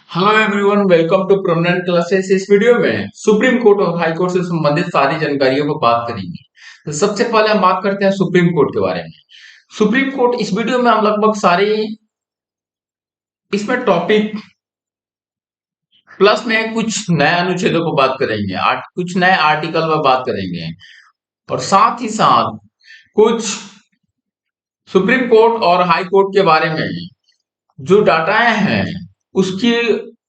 Hello everyone, welcome to prominent classes. इस video में supreme court और हाई कोर्ट से संबंधित सारी जानकारियों पर बात करेंगे। तो सबसे पहले हम बात करते हैं सुप्रीम कोर्ट के बारे में। सुप्रीम कोर्ट, इस वीडियो में हम लगभग सारे इसमें टॉपिक प्लस में कुछ नए अनुच्छेदों पर बात करेंगे, कुछ नए आर्टिकल पर बात करेंगे और साथ ही साथ कुछ सुप्रीम कोर्ट और हाई कोर्ट के बारे में जो डाटाएं हैं उसकी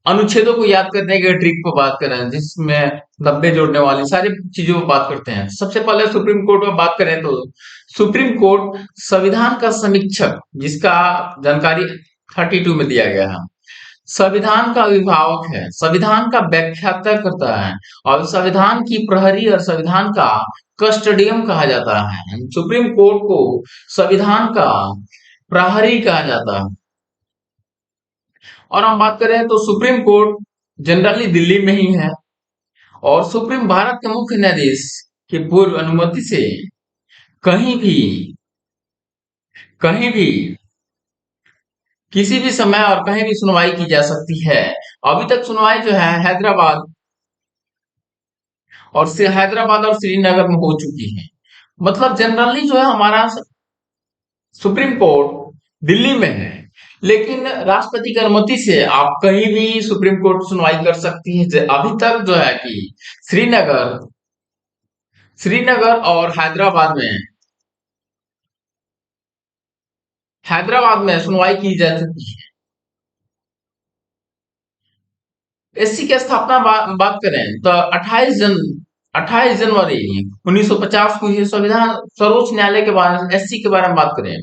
अनुच्छेदों को याद करने के ट्रिक पर बात कर रहे हैं, जिसमें 90 जोड़ने वाली सारी चीजों पर बात करते हैं। सबसे पहले सुप्रीम कोर्ट पर बात करें तो सुप्रीम कोर्ट संविधान का समीक्षक, जिसका जानकारी 32 में दिया गया है। संविधान का अभिभावक है, संविधान का व्याख्याता करता है और संविधान की प्रहरी और संविधान का कस्टोडियन कहा जाता है। सुप्रीम कोर्ट को संविधान का प्रहरी कहा जाता है। और हम बात करें तो सुप्रीम कोर्ट जनरली दिल्ली में ही है और सुप्रीम भारत के मुख्य न्यायाधीश की पूर्व अनुमति से कहीं भी कहीं भी किसी भी समय और कहीं भी सुनवाई की जा सकती है। अभी तक सुनवाई जो है हैदराबाद और श्रीनगर में हो चुकी है। मतलब जनरली जो है हमारा सुप्रीम कोर्ट दिल्ली में है, लेकिन राष्ट्रपति की अनुमति से आप कहीं भी सुप्रीम कोर्ट सुनवाई कर सकती है। अभी तक जो है कि श्रीनगर श्रीनगर और हैदराबाद में सुनवाई की जा चुकी है। एससी की स्थापना बात करें तो 28 जनवरी 1950 को ये संविधान सर्वोच्च न्यायालय के बारे में, एससी के बारे में बात करें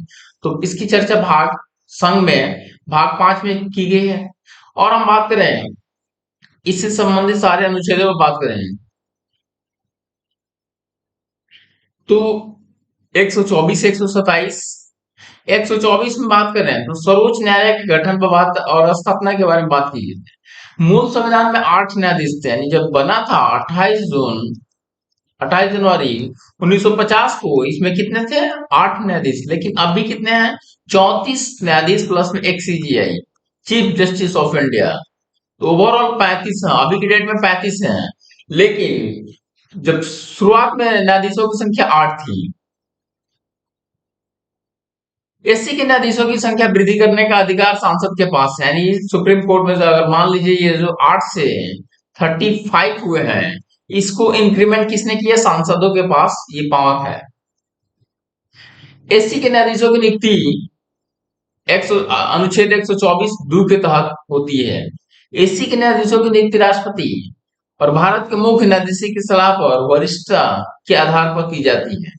तो इसकी चर्चा भाग संघ में भाग 5 में की गई है। और हम बात करें इससे संबंधित सारे अनुच्छेदों पर बात करें तो 124, 127, 124 में बात करें तो सर्वोच्च न्यायालय के गठन पर बात और स्थापना के बारे में बात की गई है। मूल संविधान में 8 न्यायाधीश थे, यानी जब बना था 28 जनवरी 1950 को, इसमें कितने थे? 8 न्यायाधीश। लेकिन अभी कितने हैं? 34 न्यायाधीश प्लस में एक CGI, chief justice of India. तो ओवरऑल 35 है, अभी की डेट में 35 है। लेकिन जब शुरुआत में न्यायाधीशों की संख्या 8 थी। एससी के न्यायाधीशों की संख्या वृद्धि करने का अधिकार सांसद के पास है, यानी सुप्रीम कोर्ट में अगर मान लीजिए ये जो 8 से 35 हुए हैं, इसको इंक्रीमेंट किसने किया? सांसदों के पास ये पावर है। एससी के न्यायाधीशों की नियुक्ति अनुच्छेद 124 दो के तहत होती है। एससी के न्यायाधीशों की नियुक्ति राष्ट्रपति और भारत के मुख्य न्यायाधीश की सलाह पर वरिष्ठता के आधार पर की जाती है।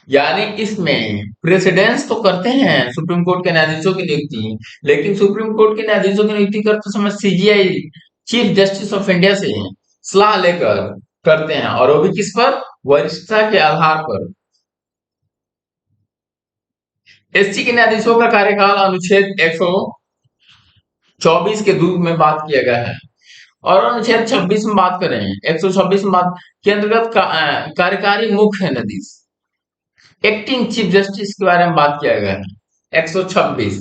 यानी इसमें प्रेसिडेंस तो करते हैं सुप्रीम कोर्ट के न्यायाधीशों की नियुक्ति, लेकिन सुप्रीम कोर्ट के न्यायाधीशों की नियुक्ति करते समय CGI, chief justice of India से सलाह लेकर करते हैं, और वो भी किस पर? वरिष्ठता के आधार पर। एससी के न्यायाधीशों का कार्यकाल अनुच्छेद 124 के रूप में बात किया गया है। और अनुच्छेद 26 में बात करें, 126 में बात के अंतर्गत कार्यकारी मुख्य न्यायाधीश, एक्टिंग चीफ जस्टिस के बारे में बात किया गया है। 126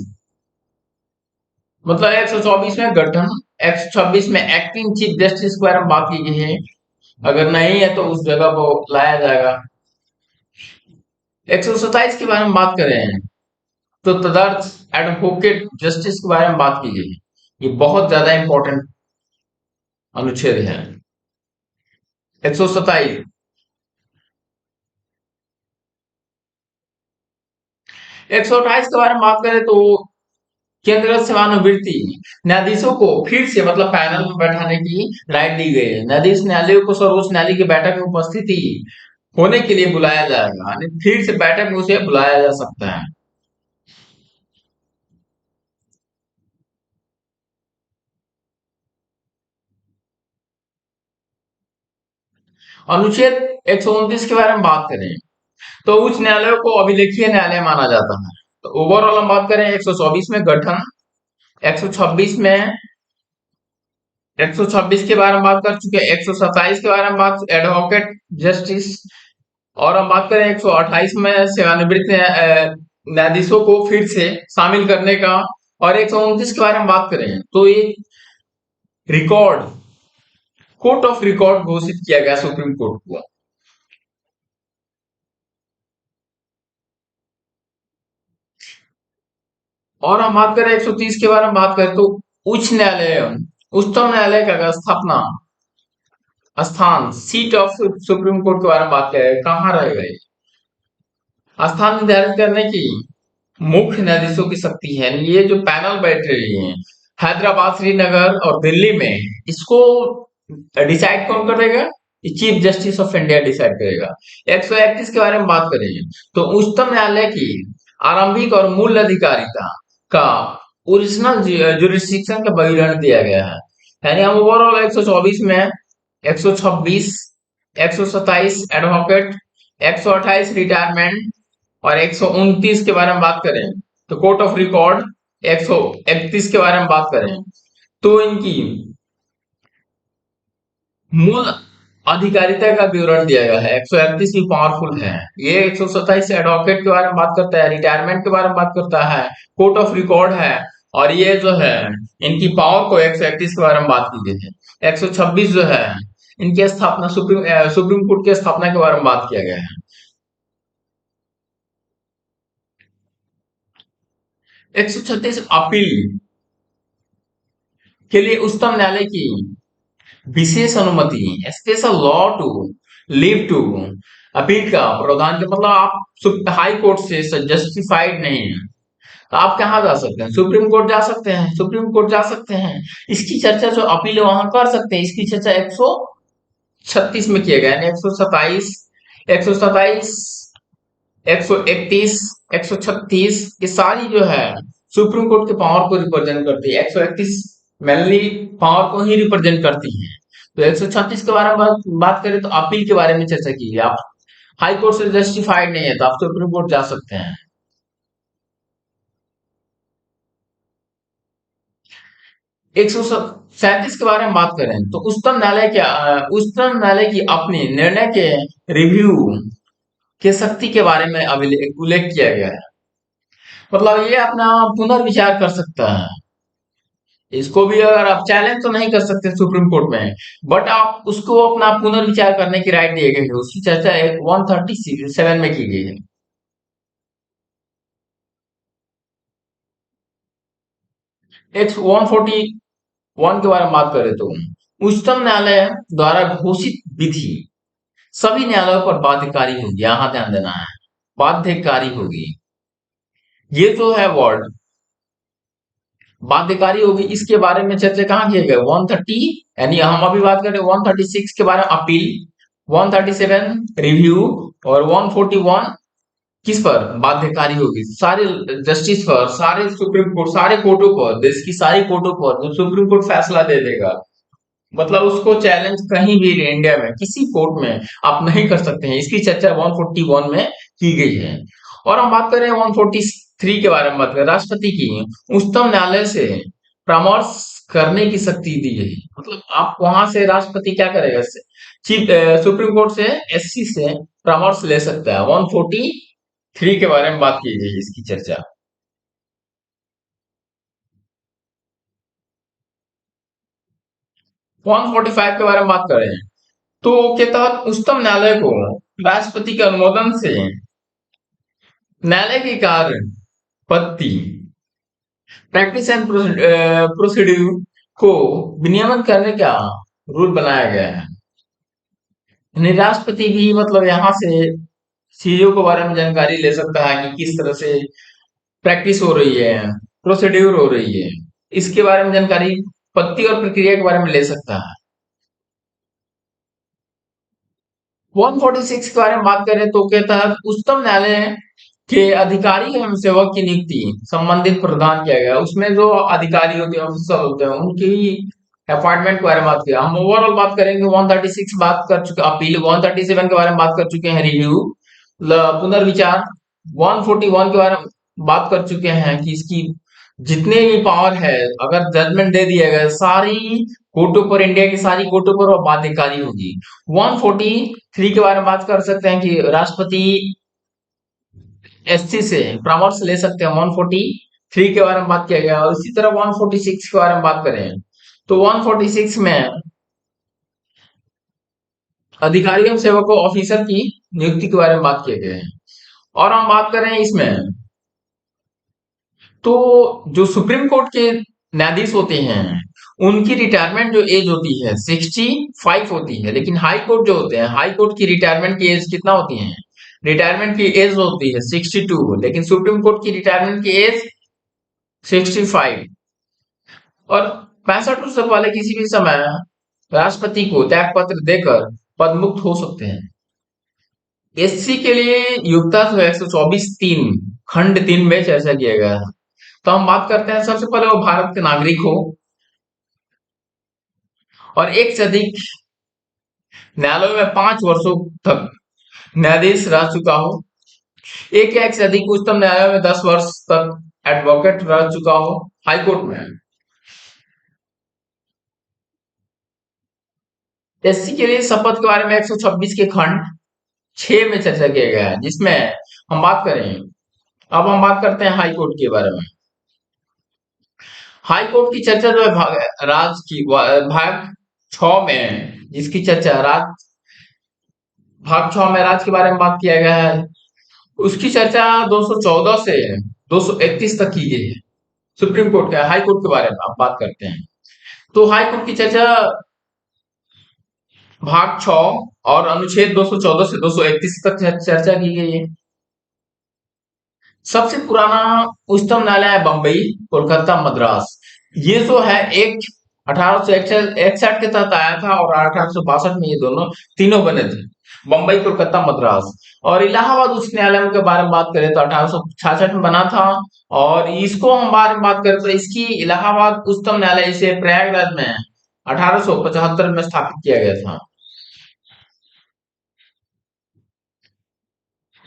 मतलब 124 में गठन, 126 में एक्टिंग चीफ जस्टिस के बारे में बात की गई है। अगर नहीं है तो उस जगह को लाया जाएगा। 127 के बारे में बात करें तो तदर्थ एडवोकेट जस्टिस के बारे में बात की गई है। ये बहुत ज्यादा इंपॉर्टेंट अनुच्छेद है। 127 128 के बारे में बात करें तो केंद्रीय सेवानिवृत्ति, न्यायाधीशों को फिर से मतलब पैनल में बैठाने की राइट दी गई है। न्यायाधीश न्यायालयों को सर्वोच्च न्यायालय की बैठक में उपस्थिति होने के लिए बुलाया जाएगा, यानी फिर से बैठक में उसे बुलाया जा सकता है। अनुच्छेद 129 के बारे में बात करें तो उच्च न्यायालयों को अभिलेखीय न्यायालय माना जाता है। तो ओवरऑल हम बात करें 124 में गठन, 126 में 126 के बारे में बात कर चुके हैं, 127 के बारे में बात एडवोकेट जस्टिस, और हम बात करें 128 में सेवानिवृत्त न्यायाधीशों को फिर से शामिल करने का, और 129 के बारे में बात करें तो ये रिकॉर्ड, कोर्ट ऑफ रिकॉर्ड घोषित किया गया सुप्रीम कोर्ट को। और हम बात करें 130 के बारे में बात करें तो उच्च न्यायालय, उच्चतम न्यायालय का स्थापना स्थान, सीट ऑफ सुप्रीम कोर्ट के बारे में बात करें, कहाँ रहेगा ये? स्थान निर्धारित करने की मुख्य न्यायाधीशों की शक्ति है। ये जो पैनल बैठ रही है हैदराबाद, श्रीनगर और दिल्ली में, इसको डिसाइड कौन करेगा? Chief justice of India decide करेगा। 131 के बारे में बात करेंगे तो उच्चतम न्यायालय की आरंभिक और मूल अधिकारिता का ओरिजिनल जुरिस्डिक्शन का विवरण दिया गया है। यानी हम ओवरऑल 124 में 126, 127 एडवोकेट, 128 रिटायरमेंट और 129 के बारे में बात करें तो कोर्ट ऑफ रिकॉर्ड, 131 के बारे में बात करें तो इनकी मूल अधिकारिता का विवरण दिया गया है। 131 भी पावरफुल है। ये 127 एडवोकेट के बारे में बात करता है, रिटायरमेंट के बारे में बात करता है, कोर्ट ऑफ रिकॉर्ड है, और ये जो है इनकी पावर को 131 के बारे में बात की गई है। 126 जो है इनकी स्थापना सुप्रीम कोर्ट की स्थापना के बारे में बात किया गया है। 136 अपील के लिए उच्चतम न्यायालय की विशेष अनुमति, special law to leave to appeal का प्रावधान के, मतलब आप हाई कोर्ट से जस्टिफाइड नहीं है तो आप कहाँ जा सकते हैं? सुप्रीम कोर्ट जा सकते हैं, सुप्रीम कोर्ट जा सकते हैं। इसकी चर्चा जो अपील वहां कर सकते हैं, इसकी चर्चा 136 में किया गया है। 127, 127, 131, 136 ये सारी जो है सुप्रीम कोर्ट के पावर को रिप्रेजेंट करती है। 131 मेनली पावर को ही रिप्रेजेंट करती है। तो 136 के बारे में बात करें तो अपील के बारे में चर्चा की है। आप हाई कोर्ट से जस्टिफाइड नहीं है तो आप सुप्रीम कोर्ट जा सकते हैं। 137 के बारे में बात करें तो उच्चतम न्यायालय की अपने निर्णय के रिव्यू के शक्ति के बारे में उल्लेख किया गया है। मतलब ये अपना पुनर्विचार कर सकता है। इसको भी अगर आप चैलेंज तो नहीं कर सकते सुप्रीम कोर्ट में, बट आप उसको अपना पुनर्विचार करने की राइट दिए गए है। उसकी चर्चा 137 में की गई है। 141 के बारे में बात करें तो उच्चतम न्यायालय द्वारा घोषित विधि सभी न्यायालयों पर बाध्यकारी होगी। यहां ध्यान देना है, बाध्यकारी होगी। ये जो है वर्ड बाध्यकारी होगी, इसके बारे में चर्चा कहाँ किए गए? 130, यानी हम अभी बात करें 136 के बारे में अपील, 137 रिव्यू और 141 किस पर बाध्यकारी होगी? सारे जस्टिस पर, सारे सुप्रीम कोर्ट, सारे कोर्टों पर, देश की सारी कोर्टों पर जो सुप्रीम कोर्ट फैसला दे देगा, मतलब उसको चैलेंज कहीं भी इंडिया में किसी कोर्ट में आप नहीं कर सकते हैं। इसकी चर्चा 141 में की गई है। और हम बात करें 143 के बारे में, बात करें राष्ट्रपति की उच्चतम न्यायालय से परामर्श करने की शक्ति दी गई। मतलब आप वहां से राष्ट्रपति क्या करेगा? चीफ सुप्रीम कोर्ट से, एससी से परामर्श ले सकता है। 143 के बारे में बात की गई इसकी चर्चा। 145 के बारे में बात करें तो के तहत उच्चतम न्यायालय को राष्ट्रपति के अनुमोदन से न्यायालय की कार्य पद्धति, प्रैक्टिस एंड प्रोसीड्यूर को विनियमन करने का रूल बनाया गया है। यानी राष्ट्रपति भी मतलब यहाँ से चीजों के बारे में जानकारी ले सकता है कि किस तरह से प्रैक्टिस हो रही है, प्रोसीड्यूर हो रही है, इसके बारे में जानकारी पद्धति और प्रक्रिया के बारे में ले सकता है। 146 के बारे में बात करें तो कहता है उच्चतम न्यायालय के अधिकारी एवं सेवक की नियुक्ति संबंधित प्रावधान किया गया। उसमें जो अधिकारी होते हैं, ऑफिसर होते हैं, उनकी अपॉइंटमेंट के बारे में बात किया। हम ओवरऑल बात करेंगे 136 बात कर चुके, अपील 137 के बारे में बात कर चुके हैं, रिव्यू पुनर्विचार 141 के बारे में बात कर चुके हैं कि इसकी जितने भी पावर है, अगर जजमेंट दे दिया गया सारी कोर्टों पर, इंडिया की सारी कोर्टों पर वो बाध्यकारी होगी। 143 के बारे में बात कर सकते हैं कि राष्ट्रपति एससी से परामर्श ले सकते हैं। 143 के बारे में बात किया गया। और इसी तरह 146 के बारे में बात करें तो 146 में अधिकारियों एवं सेवकों ऑफिसर की नियुक्ति के बारे में बात किए गए हैं। और हम बात कर रहे हैं इसमें, तो जो सुप्रीम कोर्ट के न्यायाधीश होते हैं उनकी रिटायरमेंट जो एज होती है 65 होती है, लेकिन हाई कोर्ट जो होते हैं, हाई कोर्ट की रिटायरमेंट की एज कितना होती है? रिटायरमेंट की एज होती है 62, लेकिन सुप्रीम कोर्ट की रिटायरमेंट की एज 65। और 65 वर्ष से पहले किसी भी समय राष्ट्रपति को त्याग पत्र देकर पद मुक्त हो सकते हैं। एससी के लिए योग्यता जो है 124(3) खंड 3 में चर्चा किया गया है। तो हम बात करते हैं, सबसे पहले वो भारत के नागरिक हो और एक से अधिक न्यायालयों में 5 वर्षों तक न्यायाधीश रह चुका हो, एक या एक से अधिक उच्चतम न्यायालय में 10 वर्ष तक एडवोकेट रह चुका हो हाईकोर्ट में। एससी के लिए शपथ के बारे में 126 के खंड 6 में चर्चा किया गया है, जिसमें हम बात करें, अब हम बात करते हैं हाई कोर्ट के बारे में। हाई कोर्ट की चर्चा जो है भाग 6 में, जिसकी चर्चा भाग 6 में राज के बारे में बात किया गया है, उसकी चर्चा 214 से 231 तक की गई है। सुप्रीम कोर्ट का, हाई कोर्ट के बारे में आप बात करते हैं, तो हाई कोर्ट की चर्चा भाग 6 और अनुच्छेद 214 से 231 तक चर्चा की गई है। सबसे पुराना उच्चतम न्यायालय है बम्बई, कोलकाता, मद्रास। ये जो है एक 1861 के तहत आया था और 1862 में ये दोनों तीनों बने थे, बम्बई, कोलकाता, मद्रास। और इलाहाबाद उच्च न्यायालय के बारे में बात करें तो 1866 में बना था। और इसको हम बारे में बात करें तो इसकी इलाहाबाद उच्चतम न्यायालय इसे प्रयागराज में 1875 में स्थापित किया गया था।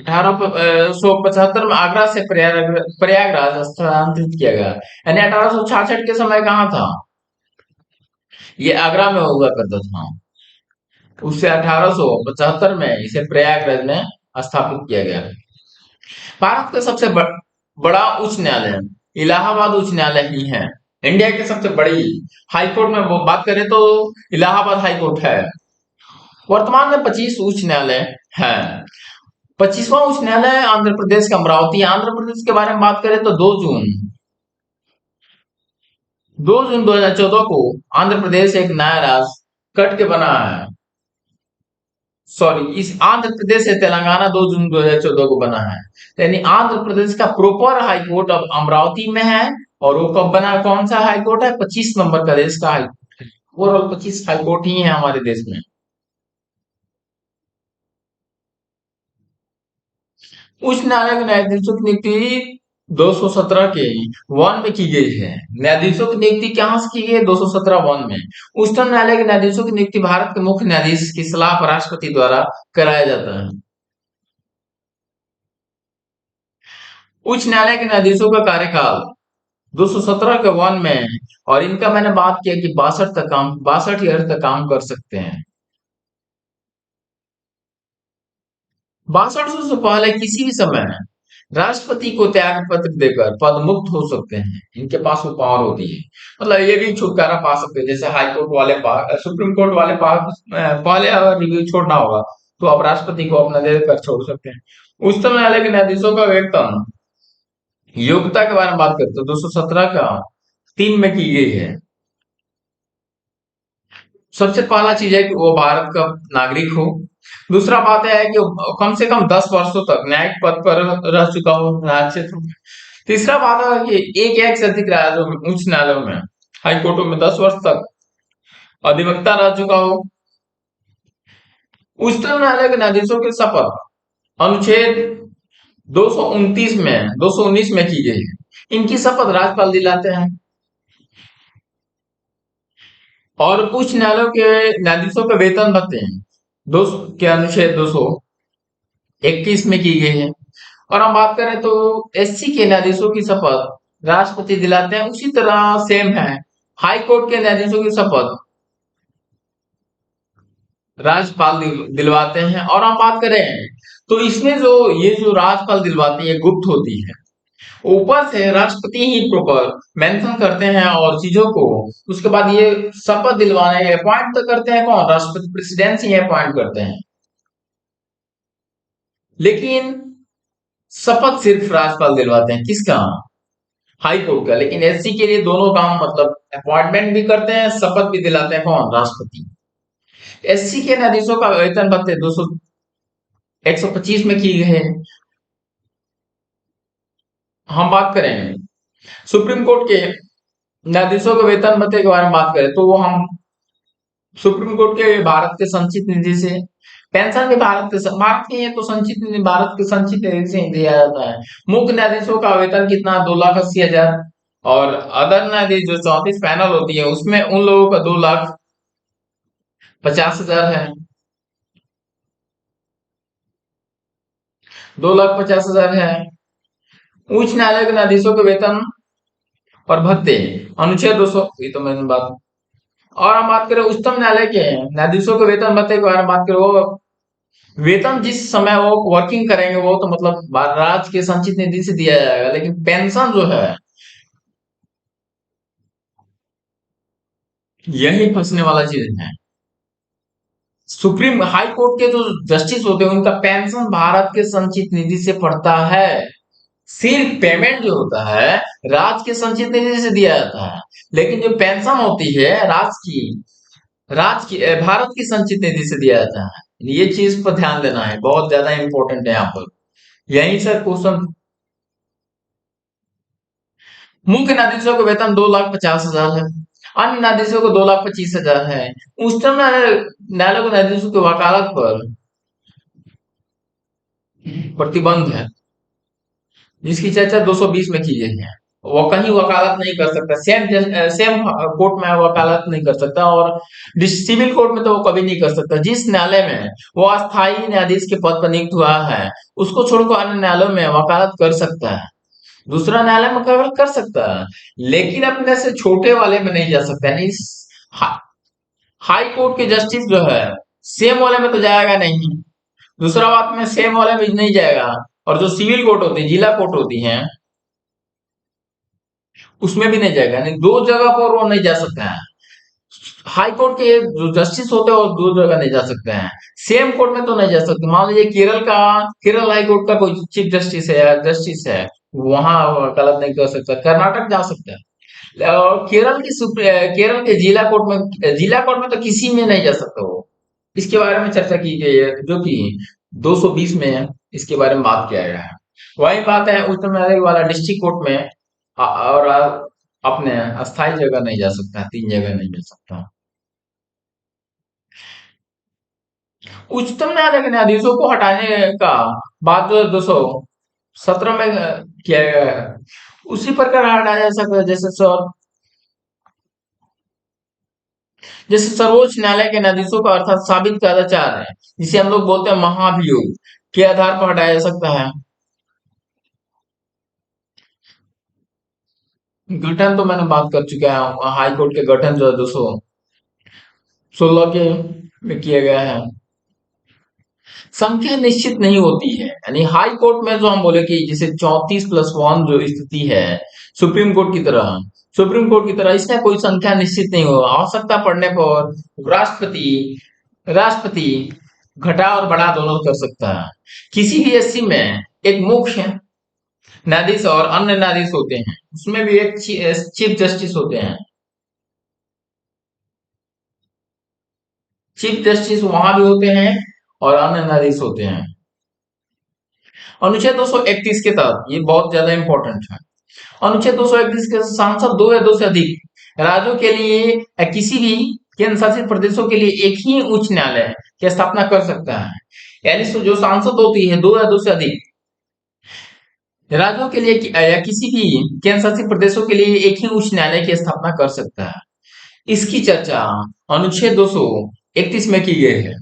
1875 में आगरा से प्रयागराज स्थानांतरित किया गया, यानी 1866 के समय कहाँ था? ये आगरा में हुआ करता था। उससे 1875 में इसे प्रयागराज में स्थापित किया गया। भारत का सबसे बड़ा उच्च न्यायालय इलाहाबाद उच्च न्यायालय ही है। इंडिया की सबसे बड़ी हाईकोर्ट में वो बात करें तो इलाहाबाद हाईकोर्ट है। वर्तमान में 25 उच्च न्यायालय है। 25वां उच्च न्यायालय आंध्र प्रदेश का अमरावती। आंध्र प्रदेश के बारे में बात करें तो 2 जून 2014 को आंध्र प्रदेश एक नया राज्य कट के बना है। सॉरी, इस आंध्र प्रदेश से तेलंगाना 2 जून 2014 को बना है, यानी आंध्र प्रदेश का प्रॉपर हाईकोर्ट अब अमरावती में है। और वो कब बना, कौन सा हाईकोर्ट है? 25 नंबर का देश का हाईकोर्ट है। ओवरऑल 25 हाईकोर्ट ही है हमारे देश में। उच्च न्यायालय के न्यायाधीशों की नियुक्ति 217 के 1 में की गई है। न्यायाधीशों की नियुक्ति कहां से की गई है? 217 1 में। उच्चतम न्यायालय के न्यायाधीशों की नियुक्ति भारत के मुख्य न्यायाधीश की सलाह पर राष्ट्रपति द्वारा कराया जाता है। उच्च न्यायालय के न्यायाधीशों का कार्यकाल 217 के 1 में, और इनका मैंने बात किया कि 62 ईयर तक काम कर सकते हैं। 62 से पहले किसी भी समय राष्ट्रपति को त्याग पत्र देकर पद मुक्त हो सकते हैं। इनके पास वो पावर होती है, मतलब ये भी छुटकारा पा सकते हैं। जैसे हाई कोर्ट वाले सुप्रीम कोर्ट वाले पहले अगर रिव्यू छोड़ना होगा तो आप राष्ट्रपति को अपना देकर छोड़ सकते हैं। उच्चतम न्यायालय के न्यायाधीशों का वेतन योग्यता के बारे में बात करते हैं 217 का 3 में की गई है। सबसे पहला चीज है कि वो भारत का नागरिक हो। दूसरा बात है कि वो कम से कम 10 वर्षों तक न्यायिक पद पर रह चुका हो न्याय क्षेत्र में। तीसरा बात है कि एक या एक से अधिक उच्च न्यायालयों में, हाई कोर्टों में 10 वर्ष तक अधिवक्ता रह चुका हो। उच्चतम न्यायालय के न्यायाधीशों की शपथ अनुच्छेद 219 में की गई है। इनकी शपथ राज्यपाल दिलाते हैं। और उच्च न्यायालयों के न्यायाधीशों के वेतन भत्ते हैं दो के अनुच्छेद 221 में की गई है। और हम बात करें तो एससी के न्यायाधीशों की शपथ राष्ट्रपति दिलाते हैं। उसी तरह सेम है, हाई कोर्ट के न्यायाधीशों की शपथ राज्यपाल दिलवाते हैं। और हम बात करें तो इसमें जो ये जो राज्यपाल दिलवाती है गुप्त होती है। ऊपर से राष्ट्रपति ही प्रॉपर मेंशन करते हैं और चीजों को, उसके बाद ये शपथ दिलवाने अपॉइंट तो करते हैं कौन, राष्ट्रपति प्रेसिडेंट ही अपॉइंट करते हैं। लेकिन शपथ सिर्फ राज्यपाल दिलवाते हैं, किसका, हाई कोर्ट का। लेकिन एससी के लिए दोनों काम, मतलब अपॉइंटमेंट भी करते हैं, शपथ भी दिलाते हैं कौन, राष्ट्रपति। एससी के न्यायाधीशों का वेतन भत्ते 200 125 में की गई है। हम बात करें सुप्रीम कोर्ट के न्यायाधीशों के वेतन भत्ते के बारे में बात करें तो वो हम सुप्रीम कोर्ट के भारत के संचित निधि से, पेंशन भी भारत के ये तो संचित निधि, भारत के संचित निधि से ही दिया जाता है। मुख्य न्यायाधीशों का वेतन कितना, 2,80,000। और अदर न्यायाधीश जो 34 पैनल होती है उसमें उन लोगों का 2,50,000 है। 2,50,000 है। उच्च न्यायालय के न्यायाधीशों के वेतन और भत्ते, अनुच्छेद 200, ये तो मैंने बात। और हम बात करें उच्चतम न्यायालय के न्यायाधीशों के वेतन भत्ते के बारे में बात करें, वो वेतन जिस समय वो वर्किंग करेंगे वो तो मतलब राज्य के संचित निधि से दिया जाएगा, लेकिन पेंशन जो है, यही फंसने वाला चीज है। सुप्रीम हाई कोर्ट के जो जस्टिस होते हैं उनका पेंशन भारत के संचित निधि से पड़ता है। सिर्फ पेमेंट जो होता है राज्य के संचित निधि से दिया जाता है, लेकिन जो पेंशन होती है भारत की संचित निधि से दिया जाता है। ये चीज पर ध्यान देना है, बहुत ज्यादा इंपॉर्टेंट है यहाँ पर। यही सर क्वेश्चन। मुख्य न्यायाधीशों का वेतन 2,50,000 है। अन्य न्यायाधीशों को 2,25,000 है। उच्चतम न्यायालय के न्यायाधीशों की वकालत पर प्रतिबंध है, जिसकी चर्चा 220 में की गई है। वो कहीं वकालत नहीं कर सकता, सेम कोर्ट में वकालत नहीं कर सकता, और सिविल कोर्ट में तो वो कभी नहीं कर सकता। जिस न्यायालय में वो अस्थायी न्यायाधीश के पद पर नियुक्त हुआ है उसको छोड़कर अन्य न्यायालयों में वकालत कर सकता है, दूसरा न्यायालय में कर सकता है, लेकिन अपने से छोटे वाले में नहीं जा सकता। यानी हाई कोर्ट के जस्टिस जो है सेम वाले में तो जाएगा नहीं, दूसरा बात में सेम वाले में नहीं जाएगा। और जो सिविल कोर्ट होती है, जिला कोर्ट होती है, उसमें भी नहीं जाएगा, यानी दो जगह पर वो नहीं जा सकता है। हाई कोर्ट के जो जस्टिस होते हैं वो दो जगह नहीं जा सकते हैं, सेम कोर्ट में तो नहीं जा सकते। मान लीजिए केरल हाई कोर्ट का कोई चीफ जस्टिस है या जस्टिस है, वहां वकालत नहीं कर सकता, कर्नाटक जा सकता है। और केरल के जिला कोर्ट में तो किसी में नहीं जा सकता वो। इसके बारे में चर्चा की गई है, जो कि 220 में इसके बारे में बात किया गया है। वही बात है उच्चतम न्यायालय वाला डिस्ट्रिक्ट कोर्ट में और अपने अस्थायी जगह नहीं जा सकता, 3 जगह नहीं मिल सकता। उच्चतम न्यायालय के न्यायाधीशों को हटाने का बात जो 217 में किया गया है, उसी प्रकार हटाया जा सकता है। जैसे सर्वोच्च न्यायालय के न्यायाधीशों का अर्थात साबित कदाचार है, जिसे हम लोग बोलते हैं महाभियोग, के आधार पर हटाया जा सकता है। गठन तो मैंने बात कर चुका है, हाई कोर्ट के गठन जो 216 के में किया गया है। संख्या निश्चित नहीं होती है, यानी हाई कोर्ट में जो हम बोले कि जैसे 34+1 जो स्थिति है सुप्रीम कोर्ट की तरह, इसमें कोई संख्या निश्चित नहीं हो, आवश्यकता पड़ने पर राष्ट्रपति घटा और बढ़ा दोनों कर सकता है। किसी भी एससी में एक मुख्य न्यायाधीश और अन्य न्यायाधीश होते हैं, उसमें भी एक चीफ जस्टिस होते हैं। चीफ जस्टिस वहां भी होते हैं और अन्य न्यायाधीश होते हैं। अनुच्छेद 231 के तहत, ये बहुत ज्यादा इंपॉर्टेंट है, अनुच्छेद 231 के सांसद 2 या 2 से अधिक राज्यों के लिए या किसी भी केंद्र शासित प्रदेशों के लिए एक ही उच्च न्यायालय की स्थापना कर सकता है। यानी जो सांसद होती है 2 या 2 से अधिक राज्यों के लिए या किसी भी केंद्र शासित प्रदेशों के लिए एक ही उच्च न्यायालय की स्थापना कर सकता है। इसकी चर्चा अनुच्छेद 231 में की गई है।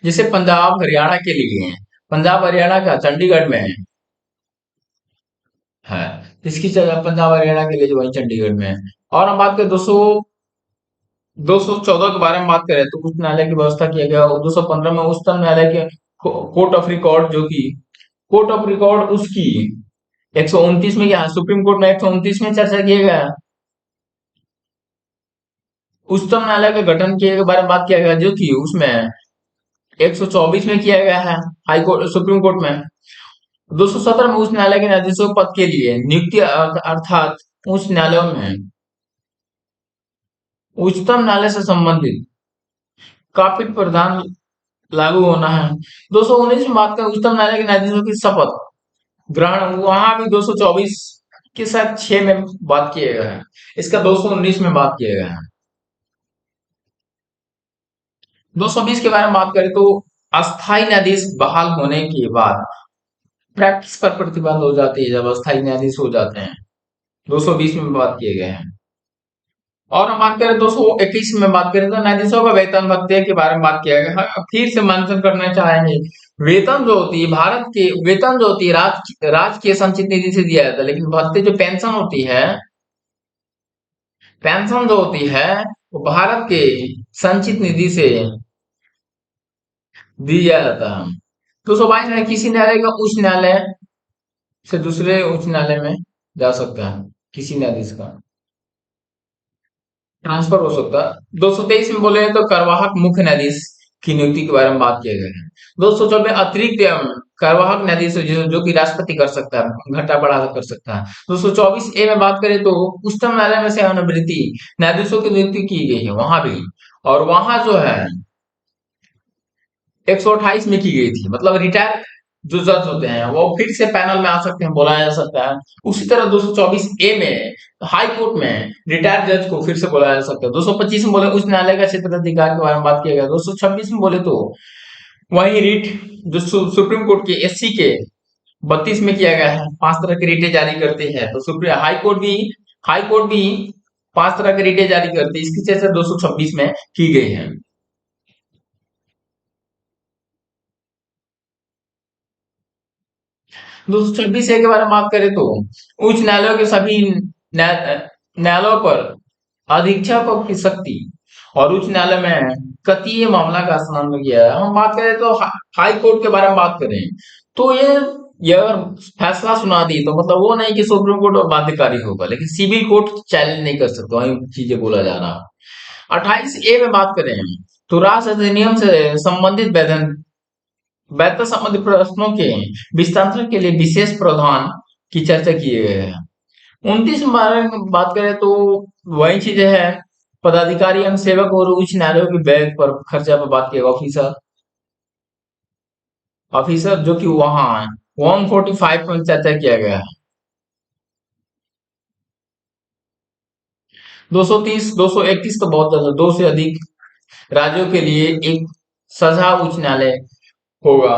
जैसे पंजाब हरियाणा के लिए, पंजाब हरियाणा का चंडीगढ़ में है, इसकी जगह पंजाब हरियाणा के लिए जो वही चंडीगढ़ में है। और हम बात करें 214 के बारे में बात करें तो उच्च न्यायालय की व्यवस्था किया गया, और 215 में उच्चतम न्यायालय के कोर्ट ऑफ रिकॉर्ड, जो कि कोर्ट ऑफ रिकॉर्ड उसकी 129 में, क्या सुप्रीम कोर्ट में 129 में चर्चा किया गया। उच्चतम न्यायालय के गठन के बारे में बात किया गया, जो कि उसमें 124 में किया गया है, हाई कोर्ट सुप्रीम कोर्ट में। 217 में उच्च न्यायालय के न्यायाधीशों पद के लिए नियुक्ति, अर्थात उच्च न्यायालयों में उच्चतम न्यायालय से संबंधित काफी प्रावधान लागू होना है। 219 में बात करें उच्चतम न्यायालय के न्यायाधीशों की शपथ ग्रहण, वहां भी 224 के साथ 6 में बात किया गया है, इसका 219 में बात किया गया है। 220 के बारे में बात करें तो अस्थायी न्यायाधीश बहाल होने के बाद प्रैक्टिस पर प्रतिबंध हो जाती है जब अस्थायी न्यायाधीश हो जाते हैं। 220 में बात किए गए हैं। और हम बात करें 221 में बात करें तो न्यायाधीशों का वेतन भत्ते के बारे में बात किया गया है। फिर से मेंशन करना चाहेंगे, वेतन जो होती है भारत के, वेतन जो होती है राज्य के संचित निधि से दिया जाता है, लेकिन भत्ते जो पेंशन होती है, पेंशन जो होती है वो भारत के संचित निधि से दिया जाता है। 222 में किसी न्यायालय का उच्च न्यायालय से दूसरे उच्च न्यायालय में जा सकता है, किसी न्यायाधीश का ट्रांसफर हो सकता है। 223 में बोले तो कार्यवाहक मुख्य न्यायाधीश की नियुक्ति के बारे में बात किया गया है। 224 अतिरिक्त कार्यवाहक न्यायाधीश जो कि राष्ट्रपति कर सकता है, घटा बढ़ा कर सकता है। 224 ए में बात करें तो उच्चतम न्यायालय में सेवानिवृत्ति न्यायाधीशों की नियुक्ति की गई है वहां भी, और वहां जो है 128 में की गई थी, मतलब रिटायर जो जज होते हैं वो फिर से पैनल में आ सकते हैं, बुलाया जा सकता है। उसी तरह 224 ए में हाई कोर्ट में रिटायर्ड जज को फिर से बुलाया जा सकता है। 225 में बोले उच्च न्यायालय का क्षेत्र अधिकार के बारे में बात किया गया। 226 में बोले तो वही रिट जो सुप्रीम कोर्ट के एससी के 32 में किया गया है, 5 तरह की रिटें जारी करते हैं। तो सुप्रीम हाई कोर्ट भी 5 तरह की रिटें जारी करती है, इसकी चर्चा 226 में की गई है। 226 ए के बारे में बात करें तो उच्च न्यायालयों के सभी न्यायालयों पर अधीक्षकों की शक्ति, और उच्च न्यायालय में कतीय मामला का स्नान किया है। हम बात करें तो हाई कोर्ट के बारे में बात करें तो ये अगर फैसला सुना दी तो मतलब वो नहीं कि सुप्रीम कोर्ट और बाध्यकारी होगा, लेकिन सिविल कोर्ट चैलेंज नहीं कर सकता, वही चीजें बोला जा रहा। 28 ए में बात करें तो राष्ट्र अधिनियम से संबंधित वेतन संबंधी प्रश्नों के विस्तार के लिए विशेष प्रावधान की चर्चा किए गए हैं। 29 में बारे में बात करें तो वही चीजें है, पदाधिकारी एवं सेवक और उच्च न्यायालयों के व्यय पर खर्चा पर बात किया। ऑफिसर ऑफिसर जो कि वहां 145 में चर्चा किया गया है। 230 231 तो बहुत ज्यादा, 2 से अधिक राज्यों के लिए एक सजा उच्च न्यायालय होगा।